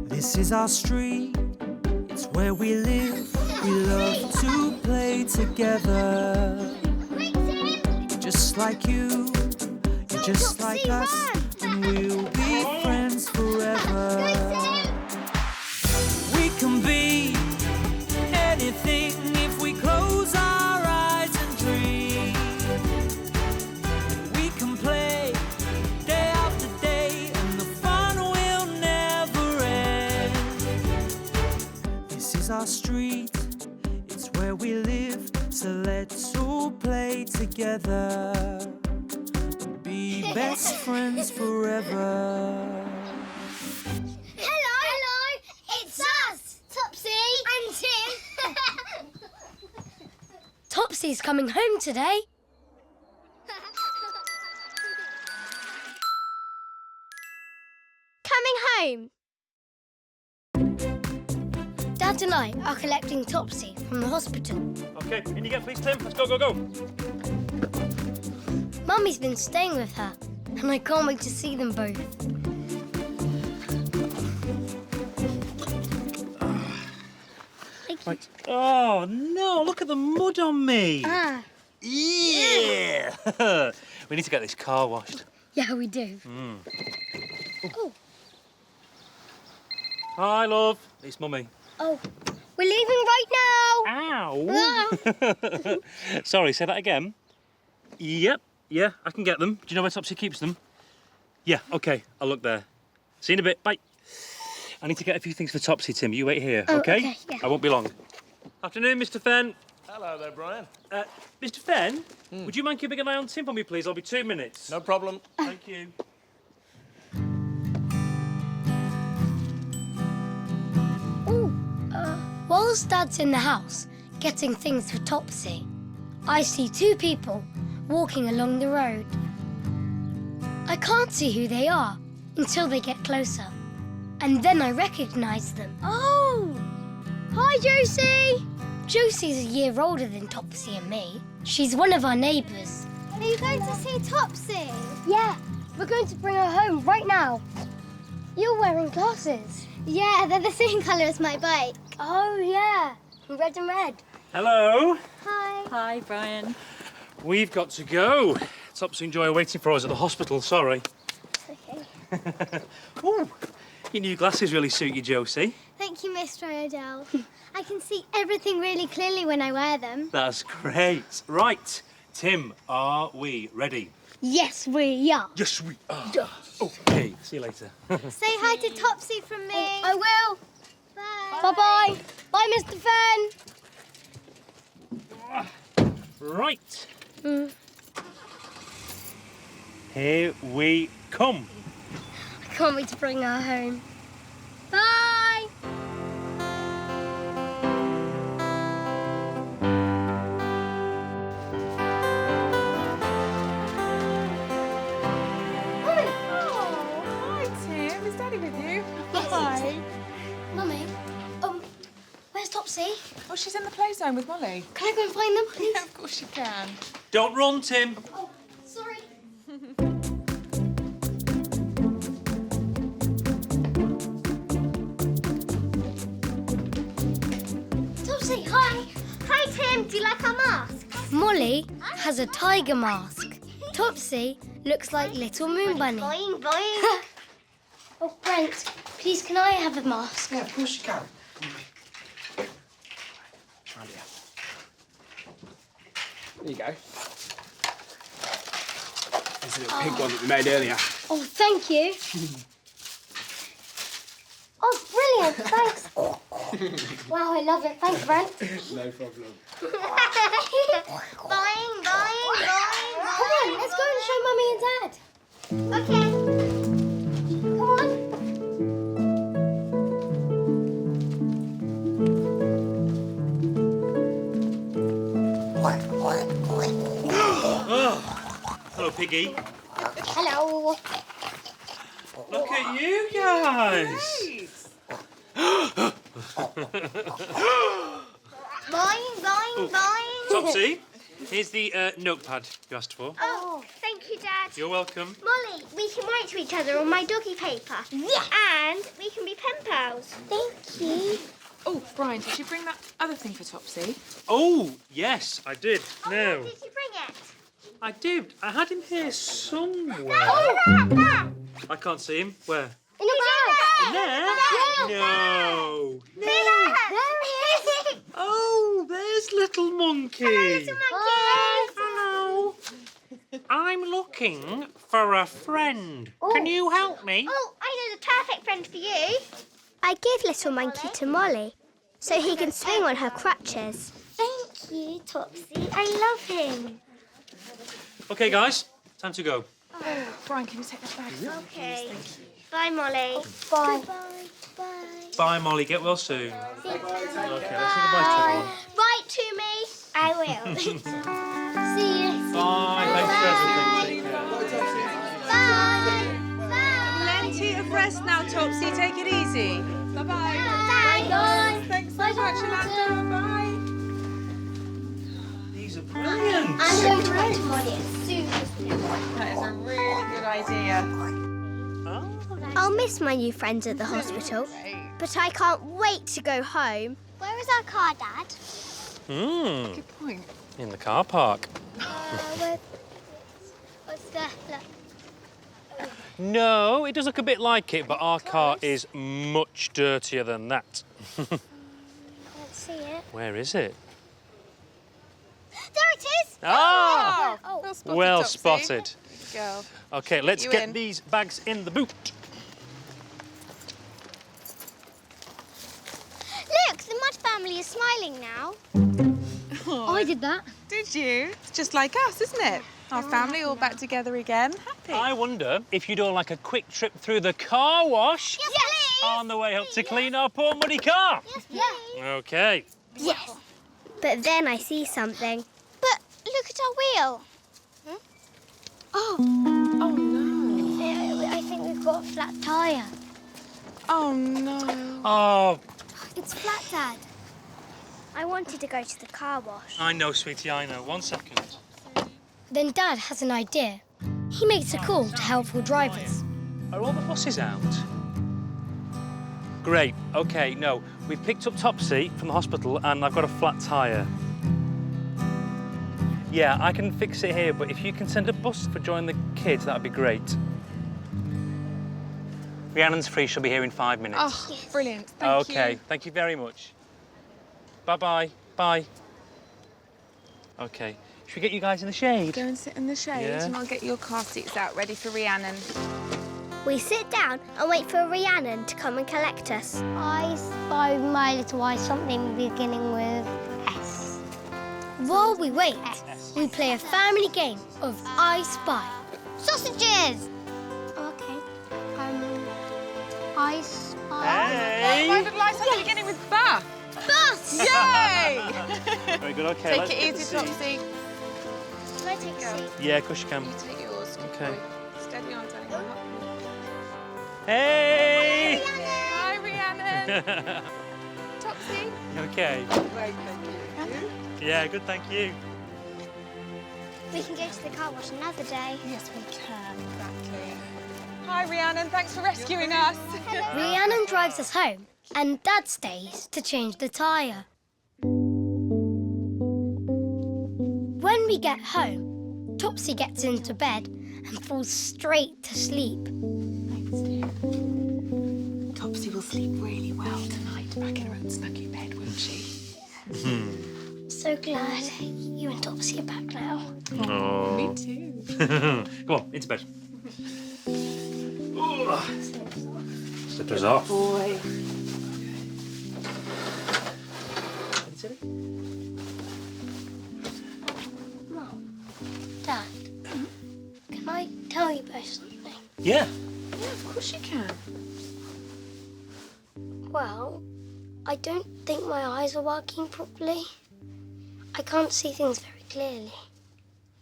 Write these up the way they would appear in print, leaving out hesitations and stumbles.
This is our street, it's where we live. We love to play together. Just like you, you're just like us, and we'll be friends forever. We can be anything if we close our eyes and dream. We can play day after day, and the fun will never end. This is our street, it's where we live, so let's all play together. Be best friends forever. Hello, it's us, Topsy and Tim. Topsy's coming home today. Coming home. Dad and I are collecting Topsy from the hospital. OK, in you get, please, Tim. Let's go, go, go. Mummy's been staying with her, and I can't wait to see them both. Right. Oh, no, look at the mud on me. Ah. Yeah! We need to get this car washed. Yeah, we do. Oh. Hi, love. It's Mummy. Oh, we're leaving right now. Ow! Sorry, say that again. Yep, yeah, I can get them. Do you know where Topsy keeps them? Yeah, OK, I'll look there. See you in a bit, bye. I need to get a few things for Topsy, Tim. You wait here, Oh, OK? okay, yeah. I won't be long. Afternoon, Mr. Fenn. Hello there, Brian. Mr. Fenn, would you mind keeping an eye on Tim for me, please? I'll be 2 minutes. No problem. Thank you. Whilst Dad's in the house getting things for Topsy, I see two people walking along the road. I can't see who they are until they get closer, and then I recognise them. Oh! Hi, Josie! Josie's a year older than Topsy and me. She's one of our neighbours. Are you going to see Topsy? Yeah, we're going to bring her home right now. You're wearing glasses. Yeah, they're the same colour as my bike. Oh, yeah, red and red. Hello. Hi. Hi, Brian. We've got to go. Topsy and Joy are waiting for us at the hospital, sorry. Okay. Ooh, your new glasses really suit you, Josie. Thank you, Miss Ryodale. I can see everything really clearly when I wear them. That's great. Right, Tim, are we ready? Yes, we are. Yes, we are. OK, see you later. Say hi to Topsy from me. I will. Bye. Bye-bye. Bye, Mr. Fenn. Right. Here we come. I can't wait to bring her home. Bye. Hi, Tim. Is Daddy with you? Hi. Mummy, where's Topsy? Oh, she's in the play zone with Molly. Can I go and find them, please? Yeah, of course you can. Don't run, Tim. Oh, sorry. Topsy, hi. Hi, Tim. Do you like our mask? Molly has a tiger mask. Topsy looks like Little Moon Bunny. Boing, boing. Oh, Brent, please can I have a mask? Yeah, of course you can. Right here. There you go. There's a little pink one that we made earlier. Oh, thank you. Oh, brilliant, thanks. Wow, I love it. Thanks, Brent. No problem. Boing, boing, boing, Come on, let's go and show Mummy and Dad. Okay. Come on. Hello, Piggy. Hello. Look at you guys. Boing, boing, boing. Topsy, Here's the notepad you asked for. Oh, thank you, Dad. You're welcome. Molly, we can write to each other on my doggy paper. Yeah. And we can be pen pals. Thank you. Oh, Brian, did you bring that other thing for Topsy? Oh, yes, I did. Oh, No. did you bring it? I did. I had him here somewhere. There. I can't see him. Where? In your bag. There? No. There he is. Oh, there's little monkey. Hello. I'm looking for a friend. Can you help me? Oh, I know the perfect friend for you. I give little monkey to Molly so he can swing on her crutches. Thank you, Topsy. I love him. Okay, guys, time to go. Oh, Brian, can you take that bag? Okay. Bye, Molly. Bye. Bye. Bye, Molly. Get well soon. Okay, let's say goodbye to everyone. Write to me. I will. See you. Bye. Thanks for everything. Take care. Bye. Bye. Plenty of rest now, Topsy. Take it easy. Bye-bye. Bye. Bye. Thanks so much, Yolanda. Bye. These are brilliant. I'm going to write to Molly as soon as we That is a really good idea. Oh. I'll miss my new friends at the hospital, but I can't wait to go home. Where is our car, Dad? Good point. In the car park. What's that? No, it does look a bit like it, but our car is much dirtier than that. Can't see it. Where is it? There it is! Ah! Oh. Well spotted, Well Topsy. spotted. Good girl. Okay, let's You get in. these bags in the boot. Look, the Mud family is smiling now. I did that. Did you? It's just like us, isn't it? Our family all back together again. Happy. I wonder if you'd all like a quick trip through the car wash Yes, please. on the way up to clean our poor muddy car. Yes, please. Okay. Yes. But then I see something. But look at our wheel. Oh no. I think we've got a flat tyre. Oh no. Oh, It's flat, Dad. I wanted to go to the car wash. I know, sweetie, I know. 1 second. Then Dad has an idea. He makes a call to helpful drivers. Are all the buses out? Great. Okay, no. We've picked up Topsy from the hospital and I've got a flat tyre. Yeah, I can fix it here, but if you can send a bus for joining the kids, that would be great. Rhiannon's free. She'll be here in 5 minutes. Oh, brilliant. Thank you. Okay, thank you very much. Bye-bye. Bye. Okay. Should we get you guys in the shade? Go and sit in the shade Yeah. and I'll get your car seats out ready for Rhiannon. We sit down and wait for Rhiannon to come and collect us. I spy my little eye something beginning with S. While we wait, we play a family game of I Spy. Sausages! Okay. I spy. Hey! Why did I something beginning with ba? Bus! Yay! Very good, okay. Take let's it get easy, the seat. Topsy. Can I take a seat? Yeah, of course you can. You take yours. Good Okay. boy. Steady on, darling. I'll help you. Hey! Hi, Rhiannon. Topsy. Okay. Great, thank you. Yeah, good, thank you. We can go to the car wash another day. Yes, we can. Exactly. Hi, Rhiannon. Thanks for rescuing us. Rhiannon drives us home, and Dad stays to change the tyre. When we get home, Topsy gets into bed and falls straight to sleep. Thanks, dear. Topsy will sleep really well tonight, back in her own snuggy bed, won't she? So glad you and Topsy are back now. Oh. Me too. Come on, into bed. Slippers off. Boy. Dad, can I tell you both something? Yeah. Yeah, of course you can. Well, I don't think my eyes are working properly. I can't see things very clearly.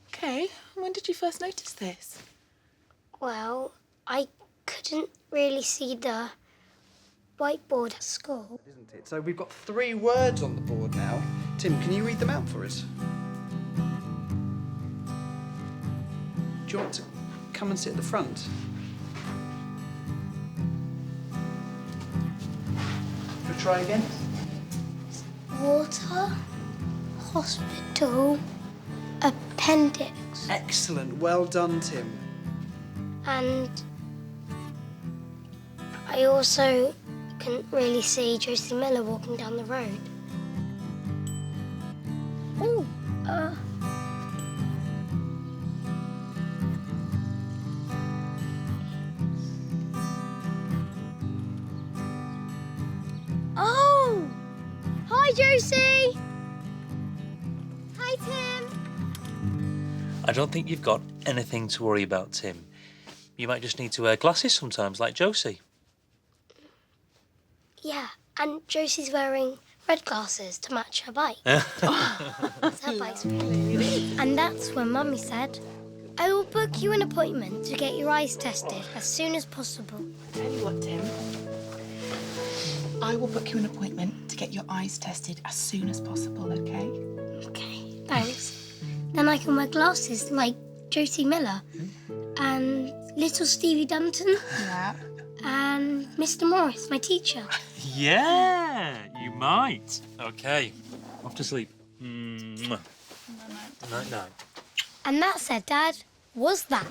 Okay. When did you first notice this? Well, I couldn't really see the whiteboard at school. Isn't it? So we've got 3 words on the board now. Tim, can you read them out for us? you want to come and sit at the front? We'll try again. Water, hospital, appendix, Excellent. Well done, Tim. and I also couldn't really see Josie Miller walking down the road. Oh, Oh! Hi, Josie! Hi, Tim! I don't think you've got anything to worry about, Tim. You might just need to wear glasses sometimes, like Josie. Yeah, and Josie's wearing red glasses to match her bike. Her bike's really. And that's when Mummy said, I will book you an appointment to get your eyes tested as soon as possible. Tell you what, Tim. I will book you an appointment to get your eyes tested as soon as possible, okay? Okay, thanks. Then I can wear glasses like Josie Miller and little Stevie Dunton Yeah. and Mr. Morris, my teacher. Yeah, you might. Okay, off to sleep. Night, night. And that said, Dad, was that.